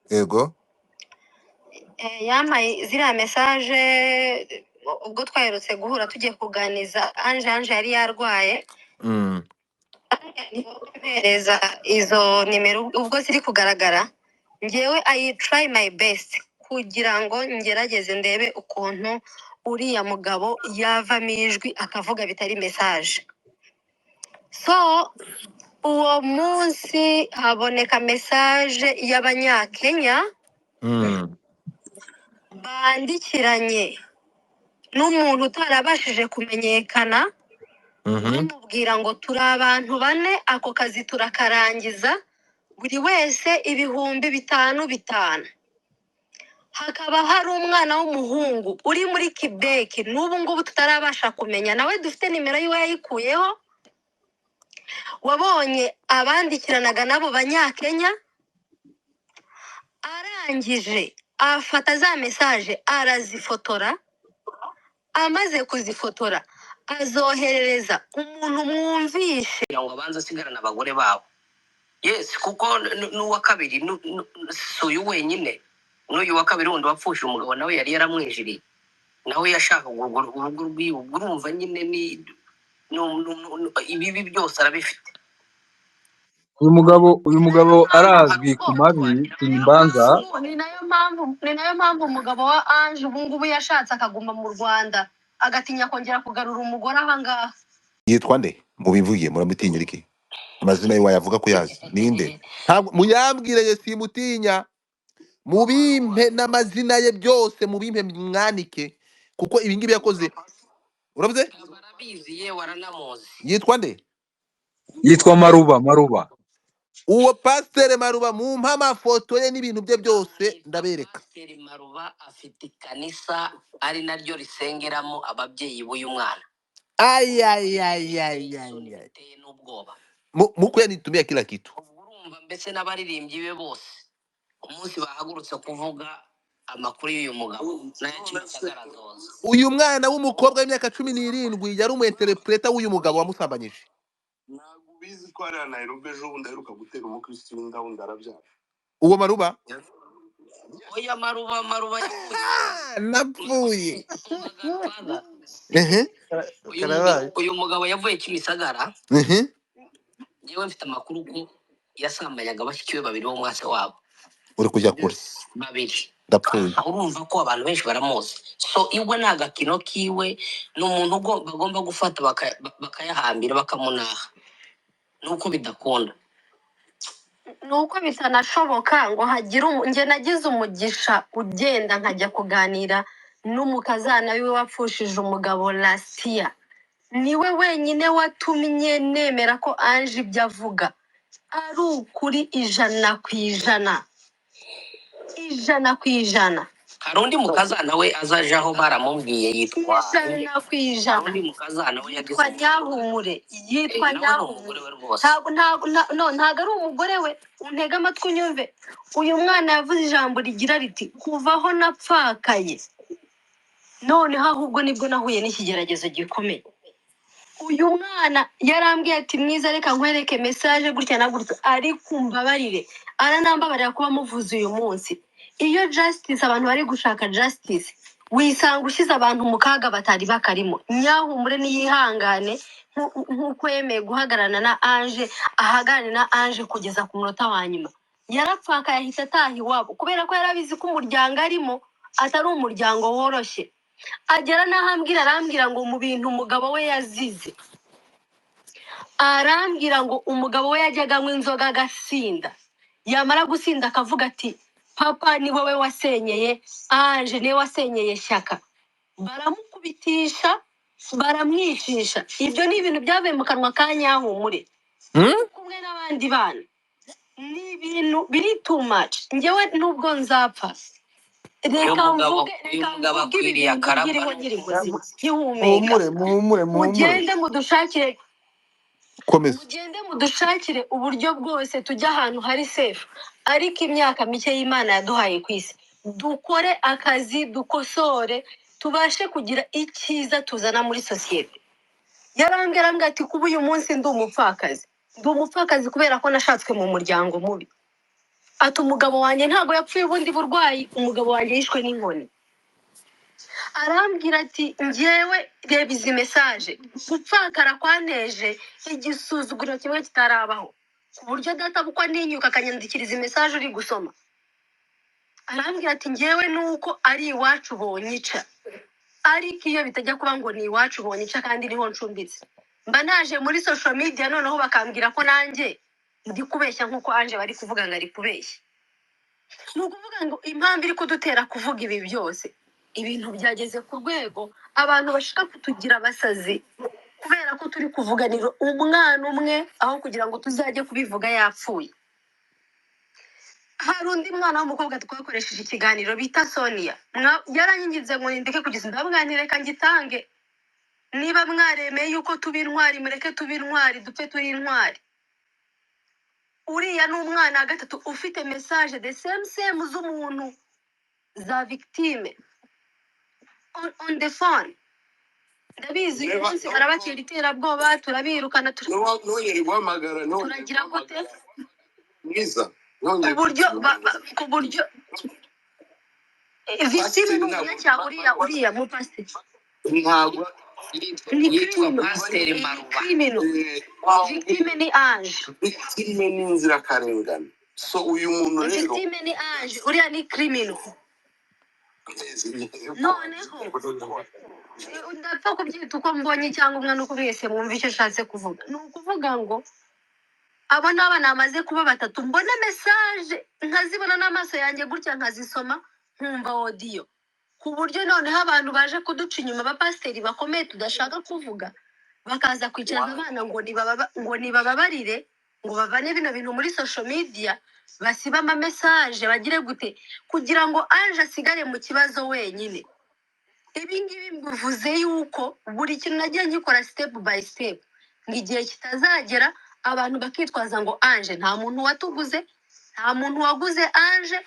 Yego. Yampaye ziriya message ubwo twaherutse guhura tugiye kuganiza Ange yari yarwaye mpereza izo nimero ubwo ziri kugaragara ngewe I try my best kugira ngo ngerageze ndebe ukuntu uriya mugabo yavamo ijwi akavuga bitari message. So uwo munsi haboneka message y'Abanyakenya bandikiranye n'umuntu utarabashije kumenyekana bamubwira ngo turi abantu bane ako kazi turakarangiza buri wese ibihumbi 5,500. Hakaba hari umwana w'umuhungu uri muri Quebec n'ubu ngubu tutarabasha kumenya nawe dufite nimero yiwe yayikuyeho wabonye abandikiranaga nabo Banyakenya arangije afata za message arazifotora amaze kuzifotora azoherereza umuntu mwumvishe ngo abanza sigarana abagore babo. Yes kuko n'uwa kabiri suyu wenyine n'uyu wa kabiri wundi wapfusha umugabo nawe yari yaramwijiriye nawe yashaka urugo rw'iwe urumva nyine ni ibi byose arabifite. uyu mugabo arazwi ku mabi imbanza. Ni nayo mpamvu umugabo wa Ange ubu ngubu yashatse akaguma mu Rwanda agatinya kongera kugarura umugore aha ngaha. Yitwa nde mubivuye muramutinya iki? Amazina ye wayavuga ko yazi ninde? Ntabwo muyambwire simutinya. Mubimpe n'amazina ye byose mubimpe mwanike kuko ibi ngibi yakoze uravuze Barabizi ye waranamuzi. yitwa nde? Yitwa Maruba. Uwo Pasteur Maruba mumpa amafoto ye n'ibintu bye byose ndabereka. Pasteur Maruba afite kanisa ari naryo risengeramo ababyeyi b'uyu mwana. Ay. Muko yanitumia kila kitu. Urumva mbese n'abaririmbyi be bose umunsi bahagurutse kuvuga amakuru y'uyu mugabo n'ayakigaragaza. Uyu mwana w'umukobwa w'imyaka 17 yari umu-interpreter w'uyu mugabo wamusambanyije. Ntabwo bizi ko ari Nairobi ejo bundi aheruka gutera umukristo w'indawundi arabyara. Uwo Maruba? Oya Maruba napfuye. Uyu mugabo yavuye Kimisagara. Yewe mfite amakuru ko yasambanyaga bashyikiwe babiri bo mwase wabo. Uri kujya kure. Babiri. Ndapfuye. Urumva ko abantu benshi baramuzi. So iwe nagakino kiwe n'umuntu bagomba gufata bakayahambira bakamunaha. Nuko bidakunda. Nuko bitanashoboka ngo hagira nge nagize umugisha ugenda nkajya kuganira n'umukazana wiwe wapfushije umugabo Lasia. Niwe wenyine watumye nemera ko Ange ibyo avuga ari ukuri 100%. 100%. Hari undi mukazana we azaje aho baramubwiye yitwa 100%. Undi mukazana we yitwa Nyahumure. Ntabwo ari umugore we. Untega amatwi unyumve. Uyu mwana yavuze ijambo rigira riti kuvaho napfakaye. None ahubwo nibwo nahuye n'ikigeragezo gikomeye. Uyu mwana yarambwiye ati mwiza reka nkwereke message gutya na gutya ari kumbabarire aranambabarira kuba muvuze uyu munsi. Iyo justice abantu bari gushaka justice wisanga ushize abantu mu kaga batari bakarimo. Nyahumure niyihangane nkuko yemeye guhagarana na Ange ahagane na Ange kugeza ku munota wa nyuma. Yarapfaka yahita ataha iwabo kubera ko yarabizi ko umuryango arimo atari umuryango woroshye. Agera n'ahambwira arambwira ngo mu bintu umugabo we yazize. Arambwira ngo umugabo we yajyaga anywa inzoga agasinda. Yamara gusinda akavuga ati papa ni wowe wasenyeye Ange ni wasenyeye Shyaka. Baramukubitisha baramwicisha. Ibyo ni ibintu byavuye mu kanwa ka Nyahumure. Kumwe n'abandi bana. Ni ibintu biri too much. Ngewe nubwo nzapfa reka mvuge akwiriye akaraba mugende mudushakire uburyo bwose tujya ahantu hari safe. Ariko imyaka mike y'Imana yaduhaye ku isi dukore akazi dukosore tubashe kugira icyiza tuzana muri societe. Yarambwira ati kuba uyu munsi ndi umupfakazi kubera ko nashatswe mu muryango mubi. ati umugabo wanjye ntabwo yapfuye ubundi burwayi, umugabo wanjye yishwe n'inkoni. Arambwira ati njyewe reba izi mesaje, gupfakara kwanteje igisuzuguro kimwe kitarabaho, ku buryo data bukwa ntinyuka akanyandikira izi mesaje uri gusoma. Arambwira ati njyewe nuko ari iwacu bonyica, ariko iyo bitajya kuba ngo ni iwacu bonyica kandi niho ncumbitse, mba naje muri social media noneho bakambwira ko nanjye ndi kubeshya nk'uko Ange bari kuvuga ngo ari kubeshya. Ni ukuvuga ngo impamvu iri kudutera kuvuga ibi byose, ibintu byageze ku rwego abantu bashaka kutugira abasazi kubera ko turi kuvuganira umwana umwe aho kugira ngo tuzajye kubivuga yapfuye. Hari undi mwana w'umukobwa twakoresheje ikiganiro bita Sonia, yaranyinginze ngo ndeke kugeza ndabwanire reka ngitange, niba mwaremeye yuko tuba intwari mureke tuba intwari, dupfe turi intwari. Uriya ni umwana wa gatatu ufite message the same z'umuntu za victime on the phone. Ndabizi uyu munsi arabatera iterabwoba, turabirukana nongere guhamagara turagira gute mwiza ku buryo victime n'umwe cyangwa uriya mupasiteri ntabwo yitwa Pasiteri Maruba. Victime ni Ange. victime ni inzirakarengane. So uyu muntu rero Victime ni Ange, uriya ni criminal. Noneho ndapfa kubyita uko mbonye cyangwa umwana uko mwese mwumva icyo ashatse kuvuga. Ni ukuvuga ngo abo ni abana bamaze kuba batatu, mbona message nkazibona n'amaso yanjye gutya nkazisoma nkumva audio, ku buryo noneho abantu baje kuduca inyuma abapasiteri bakomeye tudashaka kuvuga bakaza kwicaza abana ngo nibababarire ngo bavane bino bintu muri social media, basiba ama message bagire gute kugira ngo Ange asigare mu kibazo wenyine. Ibi ngibi mbivuze yuko buri kintu nagiye ngikora step by step, ngigiye kitazagera abantu bakitwaza ngo Ange nta muntu watuguze, nta muntu waguze Ange.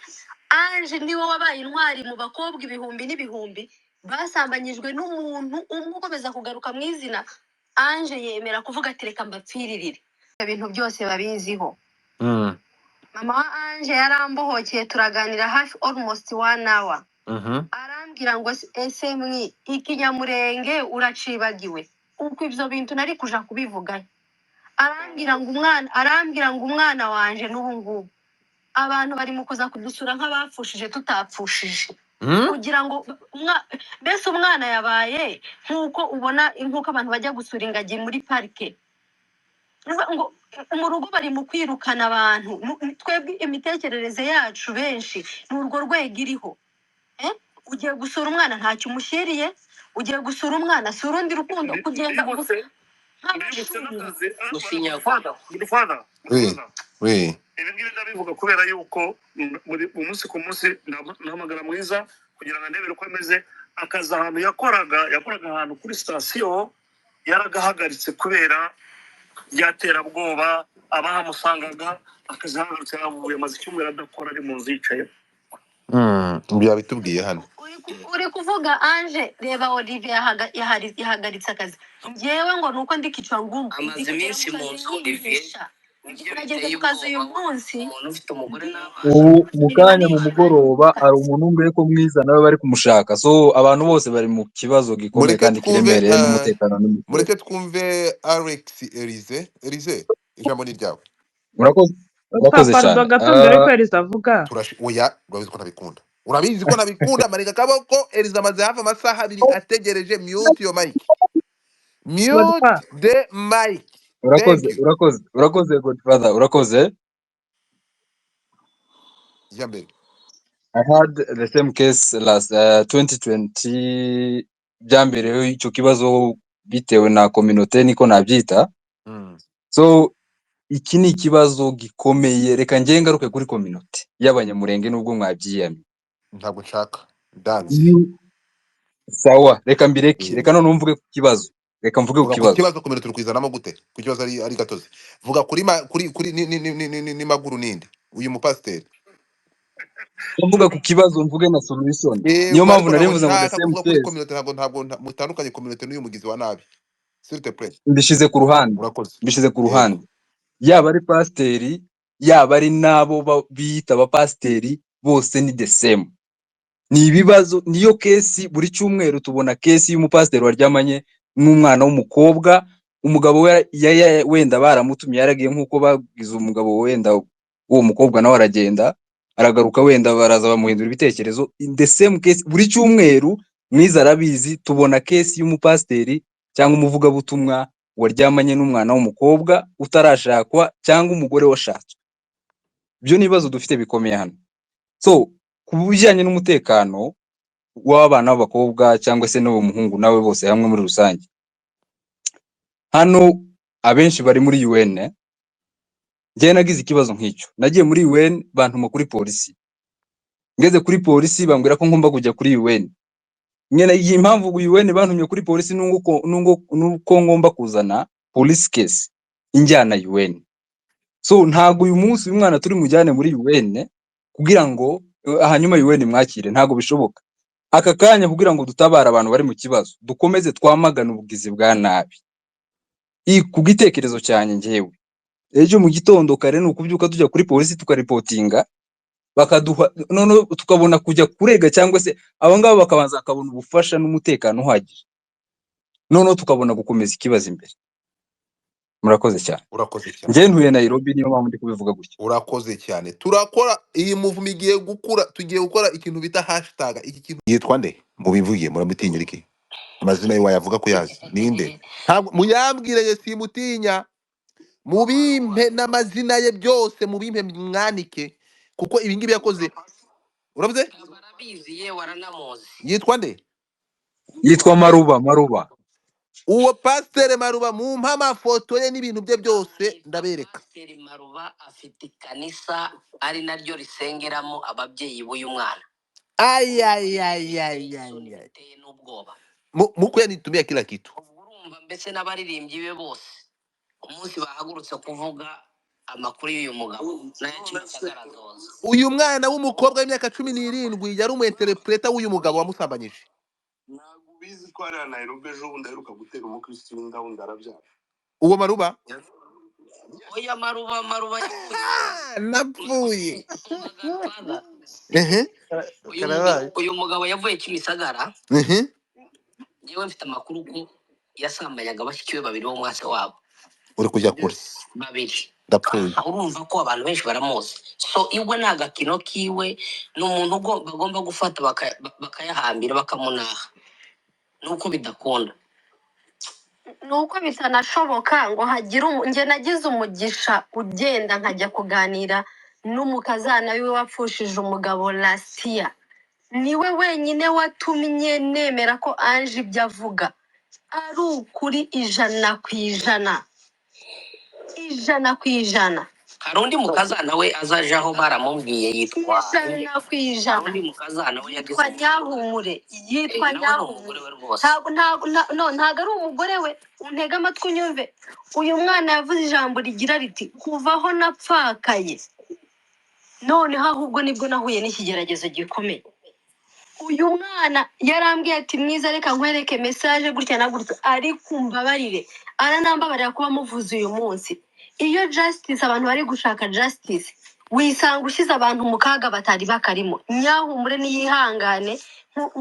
Ange niwe wabaye intwari mu bakobwa ibihumbi n'ibihumbi basambanyijwe n'umuntu umwe ukomeza kugaruka mu izina. Ange yemera kuvuga ati reka mbapfiririre. Ibintu byose babiziho. Mama wa Ange yarambohokeye turaganira hafi almost 1 hour. Arambwira ngo ese mwi ikinyamurenge uracibagiwe uko ibyo bintu nari kuja kubivuga. Arambwira ngo umwana wanje n'ubu ngubu abantu bari mu kuza kudusura nk'abapfushije tutapfushije, kugira ngo mbese umwana yabaye nk'uko ubona nk'uko abantu bajya gusura ingagi muri parike, ngo mu rugo bari mu kwirukana abantu. Twebwe imitekerereze yacu benshi ni urwo rwego iriho. Ugiye gusura umwana ntacyo umushyiriye, ugiye gusura umwana si urundi rukundo kugenda ibi ngibi ndabivuga kubera yuko umunsi ku munsi nahamagara Mwiza kugira ngo ndebere uko ameze. Akazi ahantu yakoraga ahantu kuri sitasiyo yaragahagaritse kubera byaterabwoba, abahamusangaga akazi ahagaritse yavuye, amaze icyumweru adakora ari mu nzu yicaye. Byabitubwiye hano. Uri kuvuga Ange, reba Olivier yahagaritse akazi. Njyewe ngo nuko ndikicwa ngumva amaze iminsi mu nzu Olivier nageze ku kazi uyu munsi. umuntu ufite umugore n'abana. ubu mu kanya mu mugoroba hari umuntu umwe ko Mwiza nawe bari kumushaka, so abantu bose bari mu kibazo gikomeye kandi kiremereye n'umutekano n'umutekano. Mureke twumve Alex Elize ijambo ni ryawe. Urakoze cyane. gato mbere ko Eliza avuga. Oya, urabizi ko nabikunda. Urabizi ko nabikunda mareka kaboko. Eliza amaze hafi amasaha 2 ategereje. Mute your mic. Mute the mic. Urakoze Godfather, urakoze. Jambe. I had the same case last 2020 byambere icyo kibazo bitewe na community niko nabyita. So iki ni ikibazo gikomeye, reka ngiye ngaruke kuri community y'abanyamurenge nubwo mwabyiyamye. Ntabwo nshaka dance. Sawa, reka mbireke, reka none mvuge ku kibazo. Reka mvuge ku kibazo. Kibazo community turukwizanamo gute? Ku kibazo ari gatozi. Vuga kuri ni maguru ninde? Uyu mupasiteri. Mvuga ku kibazo mvuge na solution. Niyo mpamvu narivuze ngo the same case. Community ntabwo mutandukanye community n'uyu mugizi wa nabi. S'il te plaît. Mbishize ku ruhande. Yaba ari pasiteri yaba ari nabo biyita abapasiteri bose ni the same. Ni ibibazo, niyo kesi buri cyumweru tubona kesi y'umupasiteri waryamanye n'umwana w'umukobwa, umugabo we wenda baramutumye yaragiye nk'uko bagize umugabo wenda uwo mukobwa nawe aragenda aragaruka, wenda baraza bamuhindura ibitekerezo. In the same case buri cyumweru mwiza arabizi tubona kesi y'umupasiteri cyangwa umuvugabutumwa waryamanye n'umwana w'umukobwa utarashakwa cyangwa umugore washatswe. Byo nibazo dufite bikomeye hano. So ku bijyanye n'umutekano w'abana b'abakobwa cyangwa se n'uwo muhungu nawe bose hamwe muri rusange, hano abenshi bari muri UN. Njye nagize ikibazo nk'icyo, nagiye muri UN bantuma kuri polisi, ngeze kuri polisi bambwira ko ngomba kujya kuri UN. Nyene iyi impamvu UN bantumye kuri polisi nuko ngomba kuzana police case injyana UN. So ntago uyu munsi uyu mwana turi mujyane muri UN kugira ngo hanyuma UN mwakire, ntago bishoboka. Aka kanya kugira ngo dutabara abantu bari mu kibazo, dukomeze twamagana ubugizi bwa nabi. Ku gitekerezo cyane njyewe, ejo mu gitondo kare nukubyuka tujya kuri polisi tukaripotinga, bakaduha none tukabona kujya kurega cyangwa se abangaba bakabanza akabona ubufasha n'umutekano uhagije, none tukabona gukomeza ikibazo imbere. Murakoze cyane. Urakoze cyane. Njye ntuye Nairobi, niyo mpamvu ndi kubivuga gutya. Urakoze cyane. Turakora iyi movement igiye gukura, tugiye gukora ikintu bita hashtag. Iki kintu yitwa nde? Mubivugiye muramutinya iki? Amazina ye wayavuga ko yazi. Ninde? Ntabwo muyambwire simutinya. Mubimpe n'amazina ye byose mubimpe mwanike kuko ibi ngibi yakoze. Uravuze? barabizi ye waranamuzi. Yitwa nde? Yitwa Maruba. Uwo pasteur Maruba mumpa amafoto ye n'ibintu bye byose ndabereka. Pasteur Maruba afite ikanisa ari naryo risengeramo ababyeyi b'uyu mwana. Ay. Biteye n'ubwoba. Muko yanitumia kila kitu. Urumva mbese n'abaririmbyi be bose umunsi bahagurutse kuvuga amakuru y'uyu mugabo n'ayakigaragaza. Uyu mwana w'umukobwa w'imyaka 17 yari umuinterpreta w'uyu mugabo wamusambanyije. Ntabwo ubizi ko ari Nairobi ejo bundi aheruka gutera umukristo w'inda wundi arabyara. Uwo Maruba? Oya Maruba napfuye. Uyu mugabo yavuye Kimisagara. Yewe mfite amakuru ko yasambanyaga bashiki be babiri bo mwase wabo. Uri kujya kure. Babiri. Ndapfuye. Urumva ko abantu benshi baramuzi. So iwe nagakino kiwe n'umuntu bagomba gufata bakayahambira bakamunaha. Nuko bidakunda. Nuko bitanashoboka ngo hagira nge nagize umugisha ugenda nkajya kuganira n'umukazana wiwe wapfushije umugabo Lastia. Niwe wenyine watumye nemera ko Ange ibyo avuga ari ukuri 100%. 100%. Hari undi mukazana we azaje aho baramubwiye yitwa 100%. undi mukazana we yitwa Nyahumure. Yitwa Nyahumure. Ntago ari umugore we. Untega amatwi unyumve. Uyu mwana yavuze ijambo rigira riti kuvaho napfakaye. Noneho ahubwo nibwo nahuye n'ikigeragezo gikomeye. Uyu mwana yarambwiye ati mwiza reka nkwereke message gutya na gutya, ari kumbabarire aranambabarira kuba muvuze uyu munsi. Iyo justice abantu bari gushaka justice wisanga ushize abantu mu kaga batari bakarimo. Nyahumure niyihangane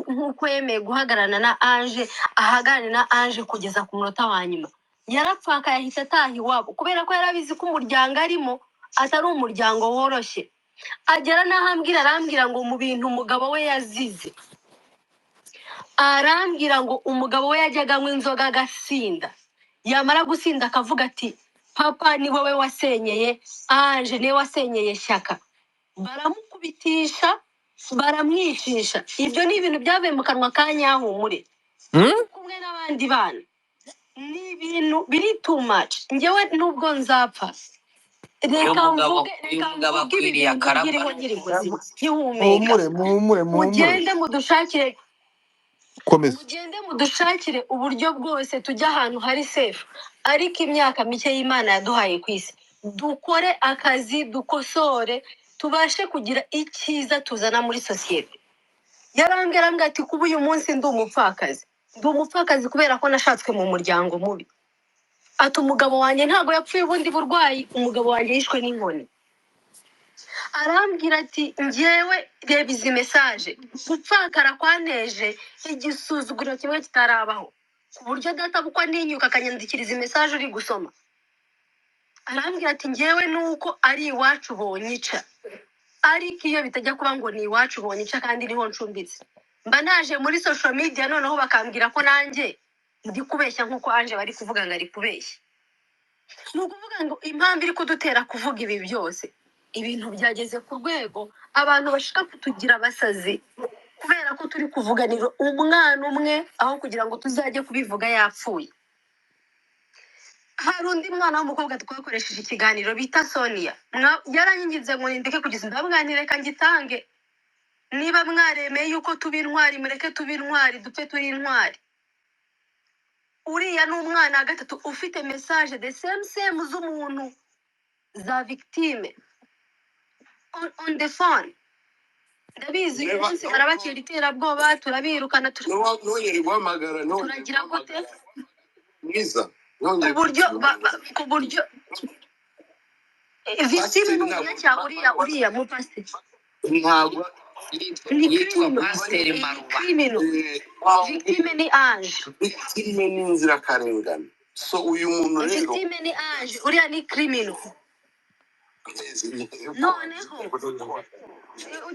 nkuko yemeye guhagarana na Ange, ahagane na Ange kugeza ku munota wa nyuma. Yarapfaka yahita atahi wabo kubera ko yarabizi ko umuryango arimo atari umuryango woroshye. Agera n'ahambwira arambwira ngo mu bintu umugabo we yazize, arambwira ngo umugabo we yajyaga anywa inzoga agasinda, yamara gusinda akavuga ati papa ni wowe wasenyeye Ange, ni wasenyeye Shyaka. Baramukubitisha baramwicisha. Ibyo ni ibintu byavuye mu kanwa ka Nyahumure kumwe n'abandi bana. Ni ibintu biri too much. Njyewe nubwo nzapfa reka mvuge ibi ngiriho nyiri muzima nkihumeka. Mugende mudushakire komeza. Mugende mudushakire uburyo bwose tujya ahantu hari safe. Ariko imyaka mike y'Imana yaduhaye ku isi dukore akazi, dukosore, tubashe kugira icyiza tuzana muri societe. Yarambwira ati kuba uyu munsi ndi umupfakazi kubera ko nashatswe mu muryango mubi. Ati umugabo wanjye ntago yapfuye ubundi burwayi, umugabo wanjye yishwe n'inkoni. arambwira ati njyewe reba izi message gupfakara kwaneje igisuzuguro kimwe kitarabaho ku buryo data bukwa ninyuka akanyandikira izi message uri gusoma. Arambwira ati njyewe nuko ari iwacu bonyica, ariko iyo bitajya kuba ngo ni iwacu bonyica kandi niho ncumbitse mba naje muri social media noneho bakambwira ko nanjye ndi kubeshya nkuko Ange bari kuvuga ngo ari kubeshya. Ni ukuvuga ngo impamvu iri kudutera kuvuga ibi byose, ibintu byageze ku rwego abantu bashaka kutugira abasazi kubera ko turi kuvuganira umwana umwe aho kugira ngo tuzajye kubivuga yapfuye. Hari undi mwana w'umukobwa twakoresheje ikiganiro bita Sonia, yaranyinginze ngo nindeke kugeza ndamwanire kangitange, niba mwaremeye yuko tuba intwari mureke tuba intwari dupfe turi intwari. Uriya ni umwana wa gatatu ufite message the same z'umuntu za victime on the phone. Ndabizi uyu munsi barabatera iterabwoba, turabirukana nongere guhamagara turagira gute mwiza ku buryo victime n'umuntu cyangwa uriya mu pastor ntabwo ni criminal. Pasiteri Maruba. Victime ni Ange. victime ni inzirakarengane. So uyu muntu rero Victime ni Ange, uriya ni criminal. Noneho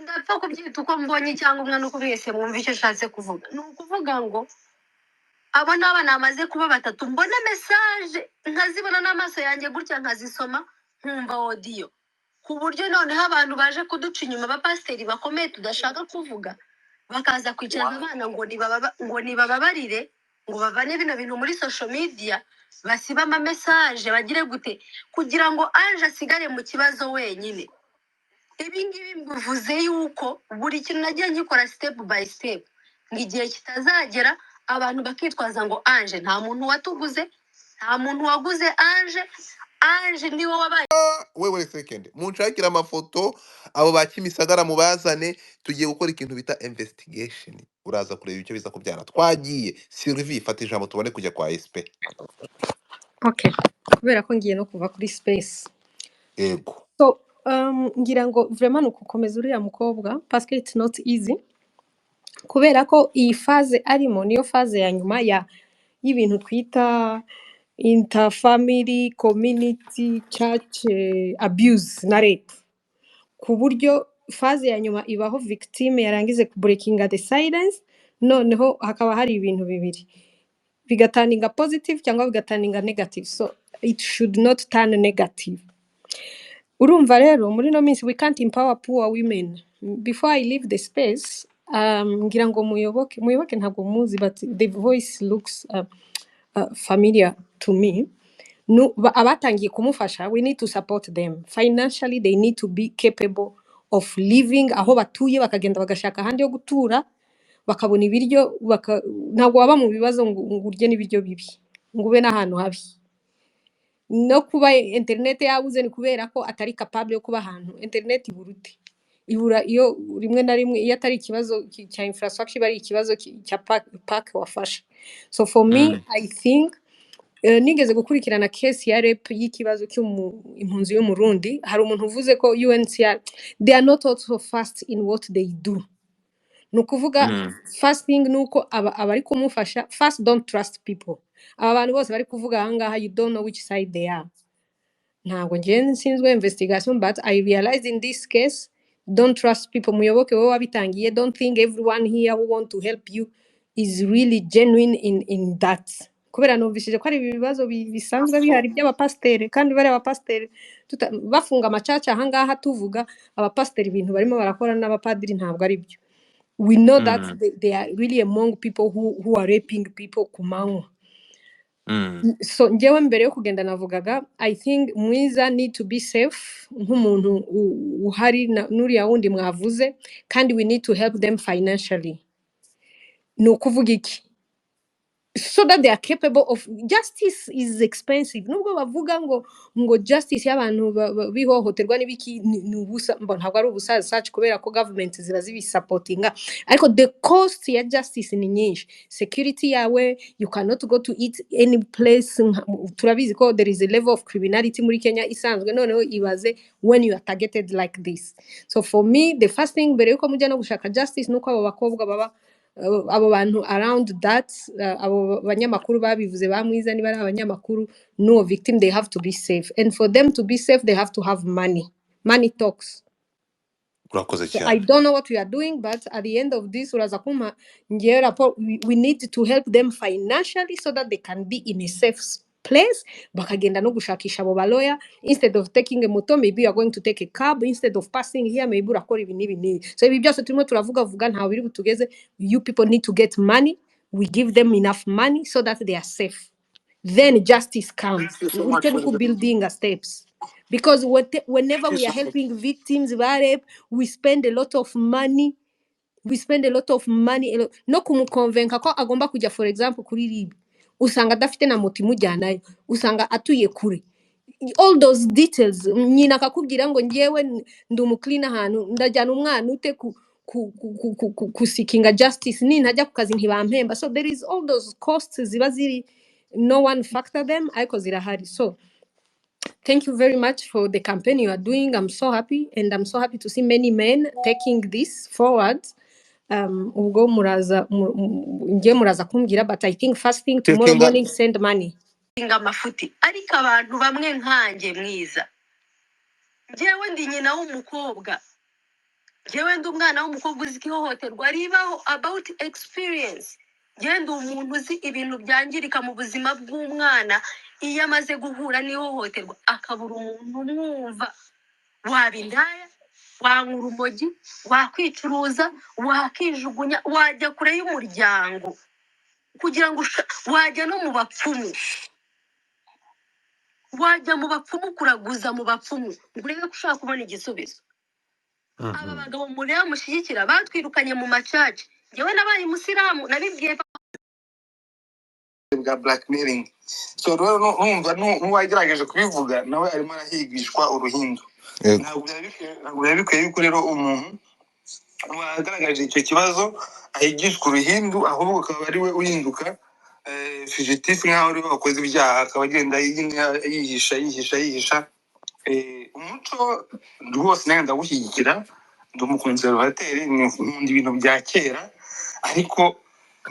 ndapfa kubyita uko mbonye cyangwa umwana uko wese mwumva icyo ashatse kuvuga. Ni ukuvuga ngo abo ni abana bamaze kuba batatu, mbona message nkazibona n'amaso yanjye gutya nkazisoma nkumva audio, ku buryo noneho abantu baje kuduca inyuma abapasiteri bakomeye tudashaka kuvuga bakaza kwicaza abana ngo nibababarire ngo bavane bino bintu muri social media, basiba ama message bagire gute kugira ngo Ange asigare mu kibazo wenyine. Ibi ngibi mbivuze yuko buri kintu nagiye ngikora step by step, ngigiye kitazagera abantu bakitwaza ngo Ange nta muntu watuguze, nta muntu waguze Ange niwe wabaye. Wewe second munshakira amafoto abo bakimisagara mubazane, tugiye gukora ikintu bita investigation, uraza kureba icyo biza kubyara. Twagiye Sylvie, fata ijambo tubone kujya kwa SP. Okay, kubera ko ngiye no kuva kuri space. Yego. So, ngira ngo vraiment nukukomeza uriya mukobwa parce que it's not easy. Kubera ko iyi phase arimo niyo phase ya nyuma y'ibintu twita interfamily community church abuse na rape. Ku buryo phase ya nyuma ibaho victime yarangize breaking the silence, noneho hakaba hari ibintu bibiri, bigaturninga positive cyangwa bigaturninga negative. So it should not turn negative. Urumva rero muri no minsi we can't empower poor women. Before I leave the space, ngira ngo muyoboke ntabwo muzi, but the voice looks familiar to me. No, abatangiye kumufasha, we need to support them financially. They need to be capable of living aho batuye, bakagenda bagashaka ahandi yo gutura, bakabona ibiryo, ntabwo waba mu bibazo ngo urye n'ibiryo bibi, ngo ube n'ahantu habi. No kuba internet yabuze ni kubera ko atari capable yo kuba ahantu. Internet ibura iyo rimwe na rimwe, iyo atari ikibazo cya infrastructure, bari ikibazo cya park wafasha. So for me, I think nigeze gukurikirana case ya rape y'ikibazo cy'impunzi y'umurundi. Hari umuntu uvuze ko UNHCR they are not also fast in what they do. Nukuvuga first thing nuko abari kumufasha first don't trust people. Aba bantu bose bari kuvuga ahangaha, you don't know which side they are. Ntabwo ngiye nsinzwe investigation, but I realized in this case, don't trust people. Muyoboke wowe wabitangiye, don't think everyone here who want to help you is really genuine in that. Kubera numvishije ko ari ibibazo bisanzwe bihari by'abapasiteri, kandi bari abapasiteri bafunga amacaca ahangaha tuvuga abapasiteri ibintu barimo barakora n'abapadiri ntabwo ari byo. We know that they are really among people who are raping people kumanywa. So njyewe mbere yo kugenda navugaga, I think Mwiza need to be safe nk'umuntu uhari n'uriya wundi mwavuze, kandi we need to help them financially. Ni ukuvuga iki? so that they are capable of justice is expensive nubwo bavuga ngo justice y'abantu bihohoterwa n'ibiki ni ubusa mbo ntabwo ari ubusa such kubera ko government ziba zibisupportinga ariko the cost ya justice ni nyinshi security yawe you cannot go to eat any place turabizi ko there is a level of criminality muri Kenya isanzwe noneho ibaze when you are targeted like this. So for me the first thing mbere yuko mujya no gushaka justice nuko abo bakobwa baba abo bantu around that abo banyamakuru babivuze bamwiza niba ari abanyamakuru no victim they have to be safe and for them to be safe they have to have money talks. urakoze So I cyane don't know what we are doing, but at the end of this, we need to help them financially so that they can be in a safe place. Bakagenda no gushakisha abo baloya instead of taking a moto, maybe you are going to take a cab instead of passing here, maybe urakora ibi n'ibi. So ibi byose turimo turavuga ntaho biri butugeze. You people need to get money. We give them enough money so that they are safe. Then justice comes. Thank you so We much for can the building steps. Because whenever thank you we are so much. helping victims rape, we spend a lot of money. No kumukonvenka ko agomba kujya for example kuri RIB. Usanga adafite na moto imujyanayo. Usanga atuye kure. All those details. Nyina akakubwira ngo ngewe ndi umuclean ahantu ndajyana umwana ute kusikinga justice nintajya ku kazi ntibampemba. So there is all those costs ziba ziri no one factor them ariko zirahari. So thank you very much for the campaign you are doing. I'm so happy, and I'm so happy to see many men taking this forward. Ubwo muraza kumbwira, but I think first thing tomorrow tekinga morning send money. amafuti ariko abantu bamwe nkanjye mwiza njyewe ndi nyina w'umukobwa njyewe ndi umwana w'umukobwa uzi ihohoterwa ribaho about experience njyewe ndi umuntu uzi ibintu byangirika mu buzima bw'umwana iyo amaze guhura n'ihohoterwa akabura umuntu umwumva waba indaya wanywa urumogi wakwicuruza wakijugunya wajya kure y'umuryango kugira ngo wajya no mu bapfumu wajya mu bapfumu kuraguza mu bapfumu ngo urebe ko ushaka kubona igisubizo. Aba bagabo mureba mushyigikira batwirukanye mu macaci njyewe nabaye umusiramu nabibwiye bwa blackmailing. So rero numva n'uwagerageje kubivuga nawe arimo arahigishwa uruhindu. Ntabwo byari bikwiye yuko rero umuntu wagaragaje icyo kibazo ahigishwa uruhindu ahubwo akaba ari we uhinduka fugitif nk'aho ari we wakoze ibyaha akaba agenda yihisha. Umuco rwose nawe ndawushyigikira ndi umukonservateri nkunda ibintu bya kera ariko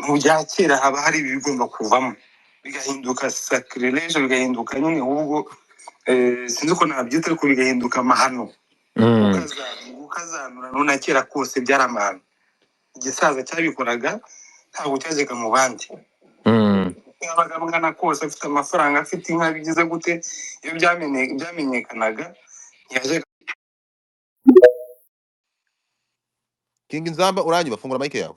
mu bya kera haba hari ibigomba kuvamo bigahinduka sacrilege bigahinduka nyine ahubwo sinzi uko nabyita ariko bigahinduka amahano gukazanura none kera kose byari amahano igisaza cyabikoraga ntabwo cyajyaga mu bandi yabaga mwana kose afite amafaranga afite inka bigize gute iyo byamenyekanaga yaje King Nzamba uranyuba fungura mic yawe